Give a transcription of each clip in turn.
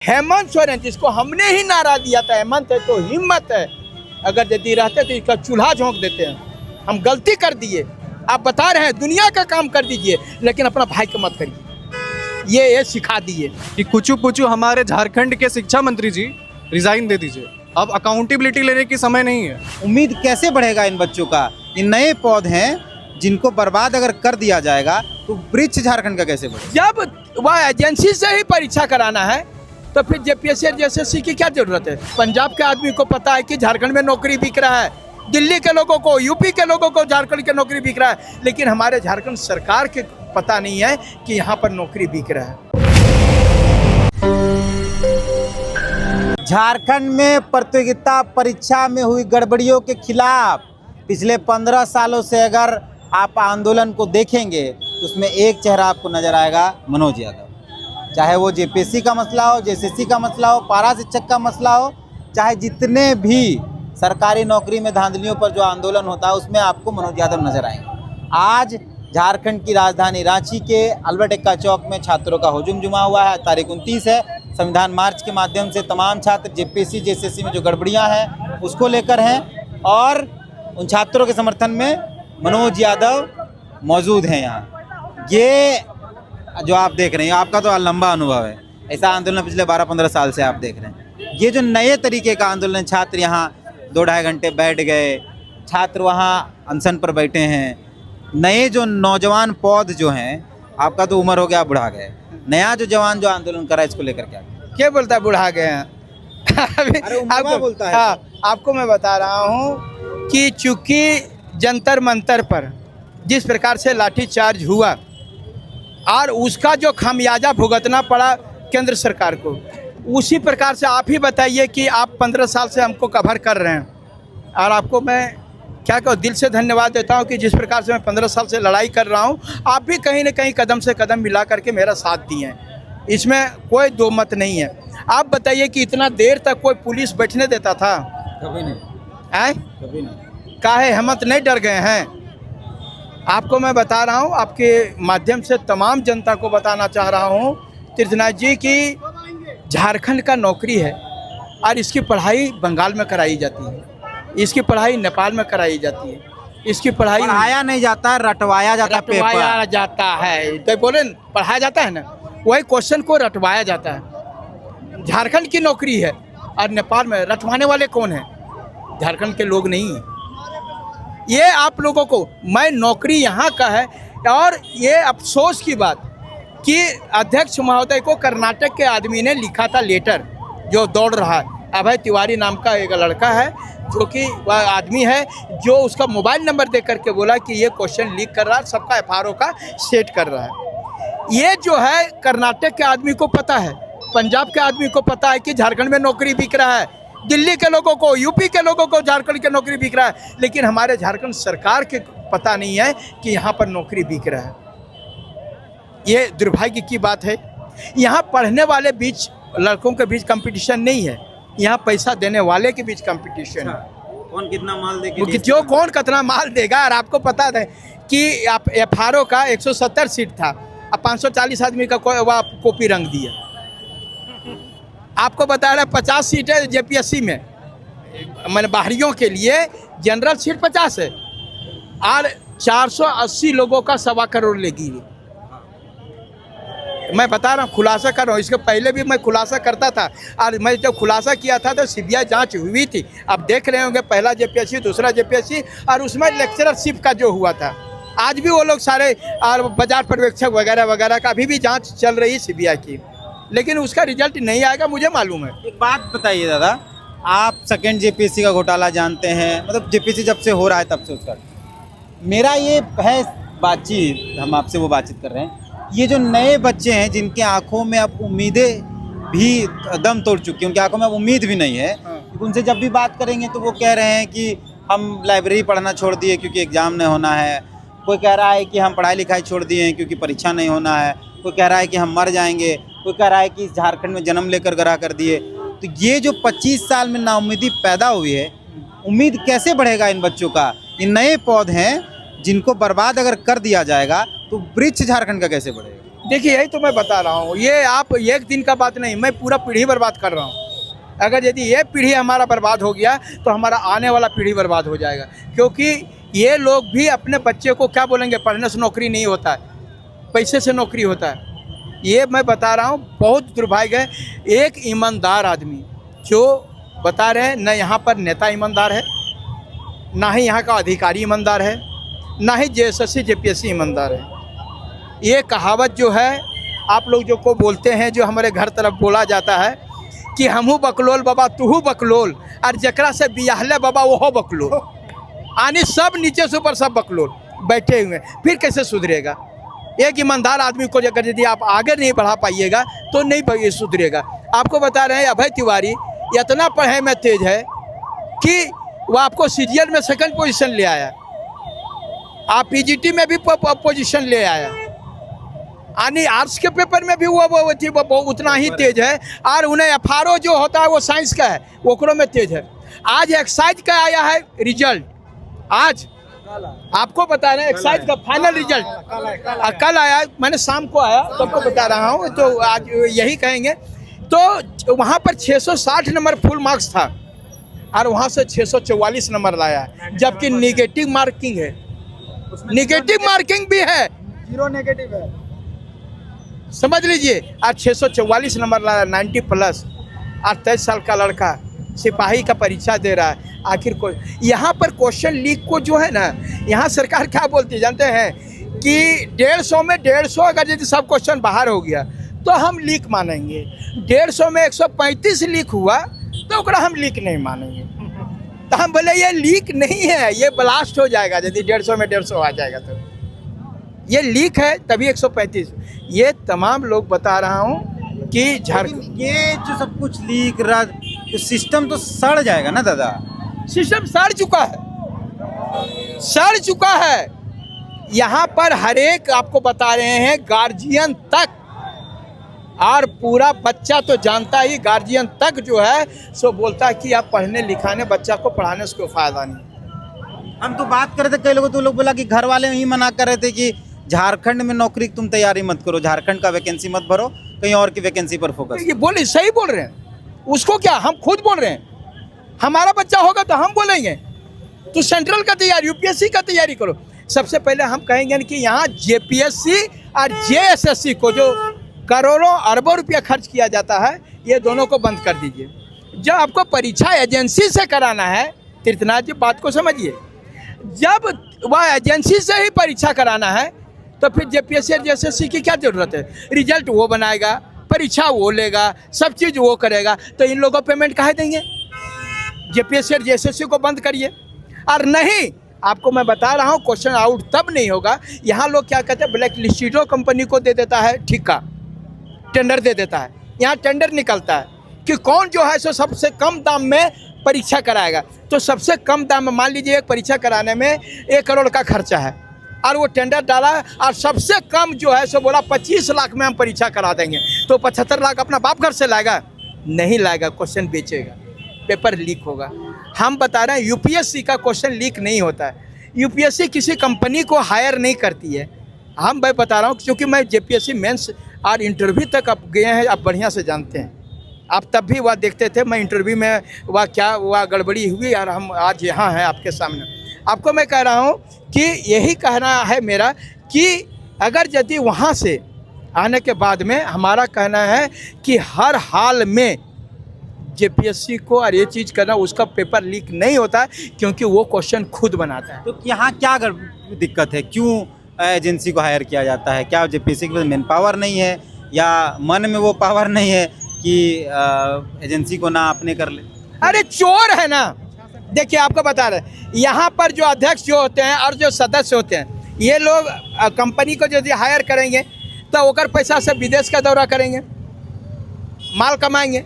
हेमंत सोरेन जिसको हमने ही नारा दिया था, हेमंत है तो हिम्मत है, अगर यदि रहते तो इसका चूल्हा झोंक देते हैं। हम गलती कर दिए, आप बता रहे हैं दुनिया का काम कर दीजिए लेकिन अपना भाई को मत करिए, ये सिखा दिए कि कुछ पुचू हमारे झारखंड के शिक्षा मंत्री जी रिजाइन दे दीजिए, अब अकाउंटेबिलिटी लेने की समय नहीं है। उम्मीद कैसे बढ़ेगा इन बच्चों का? ये नए पौधे हैं जिनको बर्बाद अगर कर दिया जाएगा तो वृक्ष झारखंड का कैसे बढ़ेगा? जब वह एजेंसी से ही परीक्षा कराना है तो फिर जेपीएससी और जेएसएससी की क्या जरूरत है? पंजाब के आदमी को पता है कि झारखंड में नौकरी बिक रहा है, दिल्ली के लोगों को, यूपी के लोगों को झारखंड की नौकरी बिक रहा है, लेकिन हमारे झारखंड सरकार के पता नहीं है कि यहाँ पर नौकरी बिक रहा है। झारखंड में प्रतियोगिता परीक्षा में हुई गड़बड़ियों के खिलाफ पिछले 15 सालों से अगर आप आंदोलन को देखेंगे तो उसमें एक चेहरा आपको नजर आएगा, मनोज यादव। चाहे वो जेपीएससी का मसला हो, जेएसएससी का मसला हो, पारा शिक्षक का मसला हो, चाहे जितने भी सरकारी नौकरी में धांधलियों पर जो आंदोलन होता है उसमें आपको मनोज यादव नजर आएंगे। आज झारखंड की राजधानी रांची के अल्बर्ट एक्का चौक में छात्रों का हुजूम जुमा हुआ है। तारीख 29 है। संविधान मार्च के माध्यम से तमाम छात्र जेपीएससी जेएसएससी में जो गड़बड़ियां हैं उसको लेकर हैं और उन छात्रों के समर्थन में मनोज यादव मौजूद हैं यहाँ। ये जो आप देख रहे हैं, आपका तो लंबा अनुभव है, ऐसा आंदोलन पिछले 12-15 साल से आप देख रहे हैं। ये जो नए तरीके का आंदोलन, छात्र यहाँ 2-2.5 घंटे बैठ गए, छात्र वहाँ अनशन पर बैठे हैं, नए जो नौजवान पौध जो हैं, आपका तो उम्र हो गया, बुढ़ा गए, नया जो जवान जो आंदोलन कर रहा है इसको लेकर क्या बोलता है बुढ़ा गए हैं? आपको बोलता है। हाँ, आपको मैं बता रहा हूँ कि चूंकि जंतर मंतर पर जिस प्रकार से लाठीचार्ज हुआ और उसका जो खामियाजा भुगतना पड़ा केंद्र सरकार को, उसी प्रकार से आप ही बताइए कि आप 15 साल से हमको कवर कर रहे हैं और आपको मैं क्या कहूँ, दिल से धन्यवाद देता हूँ कि जिस प्रकार से मैं 15 साल से लड़ाई कर रहा हूँ, आप भी कहीं न कहीं कदम से कदम मिला करके मेरा साथ दिए हैं, इसमें कोई दो मत नहीं है। आप बताइए कि इतना देर तक कोई पुलिस बैठने देता था? कभी नहीं, कभी नहीं। काहे हेमंत नहीं डर गए हैं? आपको मैं बता रहा हूँ, आपके माध्यम से तमाम जनता को बताना चाह रहा हूँ तीर्थनाथ जी की झारखंड का नौकरी है और इसकी पढ़ाई बंगाल में कराई जाती है, इसकी पढ़ाई नेपाल में कराई जाती है, इसकी पढ़ाई पढ़ाया नहीं जाता, रटवाया जाता, रटवाया जाता है। तो बोले पढ़ाया जाता है ना, वही क्वेश्चन को रटवाया जाता है। झारखंड की नौकरी है और नेपाल में रटवाने वाले कौन हैं? झारखंड के लोग नहीं हैं। ये आप लोगों को, मैं नौकरी यहाँ का है और ये अफसोस की बात कि अध्यक्ष महोदय को कर्नाटक के आदमी ने लिखा था लेटर, जो दौड़ रहा है, अभय तिवारी नाम का एक लड़का है जो कि वह आदमी है जो उसका मोबाइल नंबर दे करके बोला कि ये क्वेश्चन लीक कर रहा है, सबका एफआरओ का सेट कर रहा है। ये जो है कर्नाटक के आदमी को पता है, पंजाब के आदमी को पता है कि झारखंड में नौकरी बिक रहा है, दिल्ली के लोगों को, यूपी के लोगों को झारखंड की नौकरी बिक रहा है, लेकिन हमारे झारखंड सरकार के पता नहीं है कि यहाँ पर नौकरी बिक रहा है। ये दुर्भाग्य की बात है। यहाँ पढ़ने वाले बीच, लड़कों के बीच कंपटीशन नहीं है, यहाँ पैसा देने वाले के बीच कंपटीशन है। कौन कितना माल देके, जो कौन कितना माल देगा। और आपको पता है कि आप एफआरओ का 170 सीट था, अब 540 आदमी का कॉपी रंग दिया। आपको बता रहा है 50 सीट है जेपीएससी में, मैंने बाहरियों के लिए जनरल सीट 50 है और 480 लोगों का 1.25 करोड़ लेगी। मैं बता रहा हूँ, खुलासा कर रहा हूँ, इसके पहले भी मैं खुलासा करता था और मैं जब खुलासा किया था तो सीबीआई जांच हुई थी। अब देख रहे होंगे, पहला जेपीएससी, दूसरा जेपीएससी और उसमें लेक्चररशिप का जो हुआ था, आज भी वो लोग सारे और बाजार पर्यवेक्षक वगैरह वगैरह का अभी भी जाँच चल रही है सीबीआई की, लेकिन उसका रिजल्ट नहीं आएगा, मुझे मालूम है। एक बात बताइए दादा, आप सेकंड जेपीएससी का घोटाला जानते हैं, मतलब जेपीएससी जब से हो रहा है तब से उसका मेरा ये है बातचीत, हम आपसे वो बातचीत कर रहे हैं। ये जो नए बच्चे हैं जिनके आंखों में अब उम्मीदें भी दम तोड़ चुकी हैं, उनकी आंखों में अब उम्मीद भी नहीं है, उनसे जब भी बात करेंगे तो वो कह रहे हैं कि हम लाइब्रेरी पढ़ना छोड़ दिए क्योंकि एग्ज़ाम नहीं होना है, कोई कह रहा है कि हम पढ़ाई लिखाई छोड़ दिए हैं क्योंकि परीक्षा नहीं होना है, कोई कह रहा है कि हम मर जाएंगे, कोई कह रहा है कि झारखंड में जन्म लेकर गरा कर दिए। तो ये जो 25 साल में नाउम्मीदी पैदा हुई है, उम्मीद कैसे बढ़ेगा इन बच्चों का? ये नए पौधे हैं जिनको बर्बाद अगर कर दिया जाएगा तो वृक्ष झारखंड का कैसे बढ़ेगा? देखिए यही तो मैं बता रहा हूँ, ये आप एक दिन का बात नहीं, मैं पूरा पीढ़ी बर्बाद कर रहा हूँ। अगर यदि ये पीढ़ी हमारा बर्बाद हो गया तो हमारा आने वाला पीढ़ी बर्बाद हो जाएगा, क्योंकि ये लोग भी अपने बच्चे को क्या बोलेंगे, पढ़ने से नौकरी नहीं होता है, पैसे से नौकरी होता है। ये मैं बता रहा हूँ, बहुत दुर्भाग्य है। एक ईमानदार आदमी जो बता रहे हैं, न यहाँ पर नेता ईमानदार है, ना ही यहाँ का अधिकारी ईमानदार है, ना ही जेएसएससी जेपीएससी ईमानदार है। ये कहावत जो है आप लोग जो को बोलते हैं, जो हमारे घर तरफ बोला जाता है कि हमहू बकलोल बाबा तुहू बकलोल, और जकरा से बियाहले बाबा वो बकलोल, यानी सब नीचे से ऊपर सब बकलोल बैठे हुए हैं, फिर कैसे सुधरेगा? एक ईमानदार आदमी को अगर यदि आप आगे नहीं बढ़ा पाइएगा तो नहीं सुधरेगा। आपको बता रहे हैं अभय तिवारी इतना पढ़ाई में तेज है कि वो आपको सीरियल में सेकंड पोजीशन ले आया, आप पीजीटी में भी पोजीशन ले आया, यानी आर्ट्स के पेपर में भी वो उतना ही तेज है। और उन्हें एफआरओ जो होता है वो साइंस का है, वो में तेज है। आज एक्साइज का आया है रिजल्ट, आज आपको बता रहे हैं एक्साइज का फाइनल रिजल्ट कल आया, मैंने शाम को आया तो आपको बता रहा हूँ, तो आज यही कहेंगे। तो वहाँ पर 660 नंबर फुल मार्क्स था और वहाँ से 644 नंबर लाया है, जबकि निगेटिव मार्किंग है, निगेटिव मार्किंग भी है, 0 नेगेटिव है, समझ लीजिए। और 644 नंबर लाया, 90 प्लस, और 23 साल का लड़का सिपाही का परीक्षा दे रहा है। आखिर को यहाँ पर क्वेश्चन लीक को जो है ना, यहाँ सरकार क्या बोलती है जानते हैं कि 150 में 150 अगर यदि सब क्वेश्चन बाहर हो गया तो हम लीक मानेंगे, 150 में 135 लीक हुआ तो ओकरा हम लीक नहीं मानेंगे। तो हम बोले ये लीक नहीं है, ये ब्लास्ट हो जाएगा यदि 150 में 150 आ जाएगा तो ये लीक है, तभी 135। ये तमाम लोग बता रहा हूँ कि झारखंड ये जो सब कुछ लीक रद्द, तो सिस्टम तो सड़ जाएगा ना दादा। सिस्टम सड़ चुका है, सड़ चुका है। यहाँ पर हर एक आपको बता रहे हैं, गार्जियन तक, और पूरा बच्चा तो जानता ही, गार्जियन तक जो है सो बोलता है कि आप पढ़ने लिखाने बच्चा को पढ़ाने से कोई फायदा नहीं। हम तो बात कर रहे थे, कई लोगों तो लोग बोला कि घर वाले ही मना कर रहे थे कि झारखंड में नौकरी की तुम तैयारी मत करो, झारखंड का वैकेंसी मत भरो, कहीं और की वैकेंसी पर फोकस। ये बोले सही बोल रहे हैं, उसको क्या, हम खुद बोल रहे हैं, हमारा बच्चा होगा तो हम बोलेंगे तो सेंट्रल का तैयारी, यूपीएससी का तैयारी करो। सबसे पहले हम कहेंगे कि यहाँ जेपीएससी और जेएसएससी को जो करोड़ों अरबों रुपया खर्च किया जाता है, ये दोनों को बंद कर दीजिए। जब आपको परीक्षा एजेंसी से कराना है, तीर्थनाथ जी बात को समझिए, जब वह एजेंसी से ही परीक्षा कराना है तो फिर जेपीएससी और जेएसएससी की क्या जरूरत है? रिजल्ट वो बनाएगा, परीक्षा वो लेगा, सब चीज़ वो करेगा, तो इन लोगों को पेमेंट काहे देंगे? जेपीएससी और जेएसएससी को बंद करिए। और नहीं, आपको मैं बता रहा हूँ क्वेश्चन आउट तब नहीं होगा। यहाँ लोग क्या कहते हैं, ब्लैक लिस्टिडो कंपनी को दे देता है ठेका, टेंडर दे देता है। यहाँ टेंडर निकलता है कि कौन जो है सो सबसे कम दाम में परीक्षा कराएगा। तो सबसे कम दाम में, मान लीजिए एक परीक्षा कराने में 1 करोड़ का खर्चा है और वो टेंडर डाला और सबसे कम जो है सो बोला 25 लाख में हम परीक्षा करा देंगे, तो 75 लाख अपना बाप घर से लाएगा? नहीं लाएगा, क्वेश्चन बेचेगा, पेपर लीक होगा। हम बता रहे हैं यूपीएससी का क्वेश्चन लीक नहीं होता है, यूपीएससी किसी कंपनी को हायर नहीं करती है। हम मैं बता रहा हूँ क्योंकि मैं जेपीएससी मेंस और इंटरव्यू तक आप गए हैं, आप बढ़िया से जानते हैं। आप तब भी वह देखते थे, मैं इंटरव्यू में वह क्या वह गड़बड़ी हुई और हम आज यहाँ हैं आपके सामने। आपको मैं कह रहा हूँ कि यही कहना है मेरा कि अगर यदि वहाँ से आने के बाद में हमारा कहना है कि हर हाल में जेपीएससी को और ये चीज़ करना, उसका पेपर लीक नहीं होता है क्योंकि वो क्वेश्चन खुद बनाता है। तो यहाँ क्या दिक्कत है, क्यों एजेंसी को हायर किया जाता है? क्या जेपीएससी के पास मैन पावर नहीं है या मन में वो पावर नहीं है कि एजेंसी को ना अपने कर ले? अरे चोर है ना। देखिए आपको बता रहे, यहाँ पर जो अध्यक्ष जो होते हैं और जो सदस्य होते हैं, ये लोग कंपनी को यदि हायर करेंगे तो ओकर पैसा से विदेश का दौरा करेंगे, माल कमाएंगे।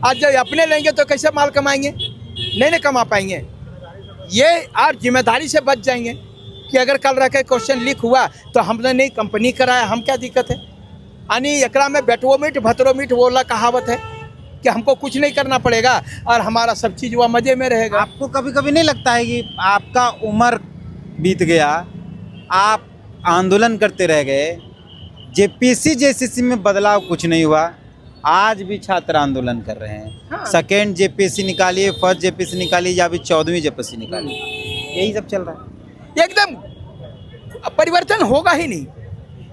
आज जब अपने लेंगे तो कैसे माल कमाएंगे? नहीं कमा पाएंगे। ये और जिम्मेदारी से बच जाएंगे कि अगर कल रह के क्वेश्चन लीक हुआ तो हमने नहीं कंपनी कराया, हम क्या दिक्कत है? यानी एकरा में बेटवो मीट भतरो मीट बोला कहावत है कि हमको कुछ नहीं करना पड़ेगा और हमारा सब चीज़ वह मज़े में रहेगा। आपको कभी कभी नहीं लगता है कि आपका उम्र बीत गया, आप आंदोलन करते रह गए, जेपीएससी जेसीसी में बदलाव कुछ नहीं हुआ, आज भी छात्र आंदोलन कर रहे हैं। हाँ। सेकेंड जेपीएससी निकालिए, फर्स्ट जेपीएससी निकालिए, या अभी 14वीं जेपीएससी निकालिए, यही सब चल रहा है। एकदम परिवर्तन होगा ही नहीं,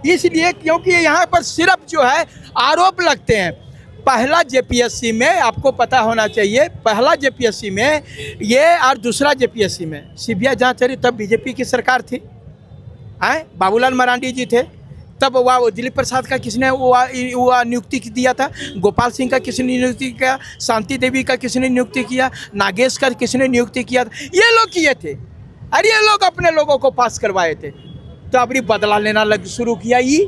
इसलिए क्योंकि यहाँ पर सिर्फ जो है आरोप लगते हैं। पहला जेपीएससी में आपको पता होना चाहिए, पहला जेपीएससी में ये और दूसरा जेपीएससी में सीबीआई जांच रही, तब बीजेपी की सरकार थी, हैं बाबूलाल मरांडी जी थे, तब वह दिलीप प्रसाद का किसने वो नियुक्ति दिया था, गोपाल सिंह का किसने नियुक्ति किया, शांति देवी का किसने नियुक्ति किया, नागेश का किसने नियुक्ति किया था, ये लोग किए थे। अरे ये लोग अपने लोगों को पास करवाए थे, तो अभी बदला लेना शुरू किया। ये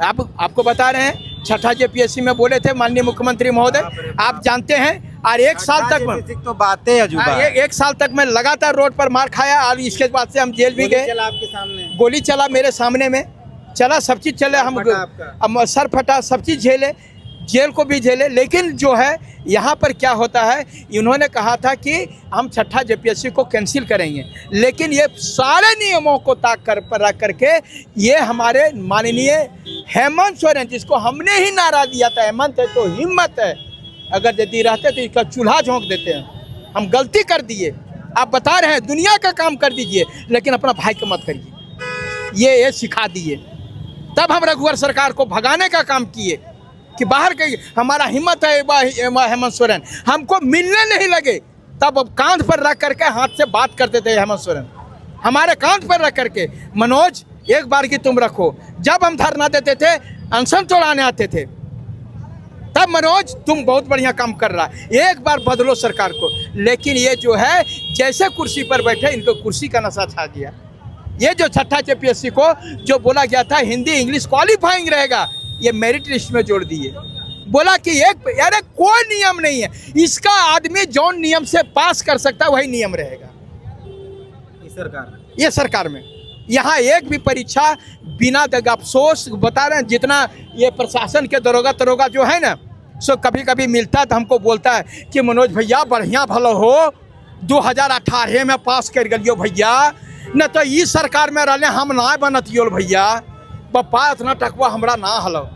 आपको बता रहे हैं, छठा जेपीएससी में बोले थे माननीय मुख्यमंत्री महोदय, आप जानते हैं, और एक साल तक में तो बातें अजूबा। एक साल तक मैं लगातार रोड पर मार खाया, और इसके बाद से हम जेल भी गए। आपके सामने गोली चला मेरे सामने में, चला सब चीज़ चले, हम सर फटा, सब चीज़ झेले, जेल को भी झेले। लेकिन जो है यहाँ पर क्या होता है, इन्होंने कहा था कि हम छठा जेपीएससी को कैंसिल करेंगे, लेकिन ये सारे नियमों को ताक कर पर रख करके ये हमारे माननीय हेमंत सोरेन, जिसको हमने ही नारा दिया था, हेमंत है तो हिम्मत है, अगर यदि रहते तो इसका चूल्हा झोंक देते हैं। हम गलती कर दिए, आप बता रहे हैं दुनिया का काम कर दीजिए, लेकिन अपना भाई को मत करिए, ये सिखा दिए। तब हम रघुवर सरकार को भगाने का काम किए कि बाहर के हमारा हिम्मत है हेमंत सोरेन, हमको मिलने नहीं लगे, तब अब कांध पर रख करके हाथ से बात करते थे हेमंत सोरेन, हमारे कांध पर रख करके, मनोज एक बार की तुम रखो। जब हम धरना देते थे, अनशन तोड़ाने आते थे, तब मनोज तुम बहुत बढ़िया काम कर रहा है, एक बार बदलो सरकार को। लेकिन ये जो है जैसे कुर्सी पर बैठे, इनको कुर्सी का नशा छा गया। ये जो छठा जेपीएससी को जो बोला गया था हिंदी इंग्लिश क्वालिफाइंग रहेगा, ये मेरिट लिस्ट में जोड़ दिए। बोला कि एक अरे कोई नियम नहीं है, इसका आदमी जो नियम से पास कर सकता है वही नियम रहेगा। ये सरकार में यहाँ एक भी परीक्षा बिना अफसोस बता रहे हैं, जितना ये प्रशासन के दरोगा जो है ना, सो कभी कभी मिलता है तो हमको बोलता है कि मनोज भैया बढ़िया भलो हो, 2018 में पास कर गलियो भैया, न तो इस सरकार में रहने हम ना बनतियो भैया, पप्पा इतना टकवा हमरा ना हलो।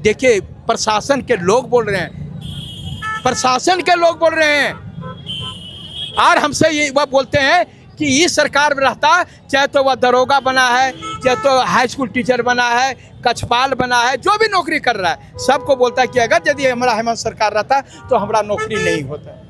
देखिए प्रशासन के लोग बोल रहे हैं, प्रशासन के लोग बोल रहे हैं, और हमसे ये वह बोलते हैं कि इस सरकार में रहता, चाहे तो वह दरोगा बना है, चाहे तो हाई स्कूल टीचर बना है, कछपाल बना है, जो भी नौकरी कर रहा है, सबको बोलता है कि अगर यदि हमारा हेमंत सरकार रहता तो हमारा नौकरी नहीं होता।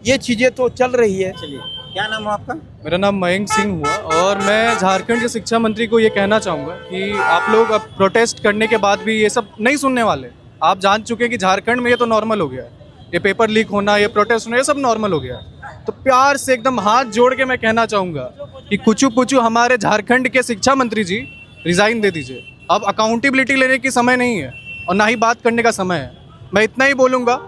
ये चीज़ें तो चल रही है। चलिए, क्या नाम हो आपका? मेरा नाम मयंक सिंह हुआ, और मैं झारखंड के शिक्षा मंत्री को ये कहना चाहूँगा कि आप लोग अब प्रोटेस्ट करने के बाद भी ये सब नहीं सुनने वाले। आप जान चुके हैं कि झारखंड में ये तो नॉर्मल हो गया है, ये पेपर लीक होना, ये प्रोटेस्ट होना, ये सब नॉर्मल हो गया है। तो प्यार से एकदम हाथ जोड़ के मैं कहना चाहूँगा कि कुछ हमारे झारखंड के शिक्षा मंत्री जी रिज़ाइन दे दीजिए। अब अकाउंटेबिलिटी लेने की समय नहीं है, और ना ही बात करने का समय है। मैं इतना ही बोलूँगा।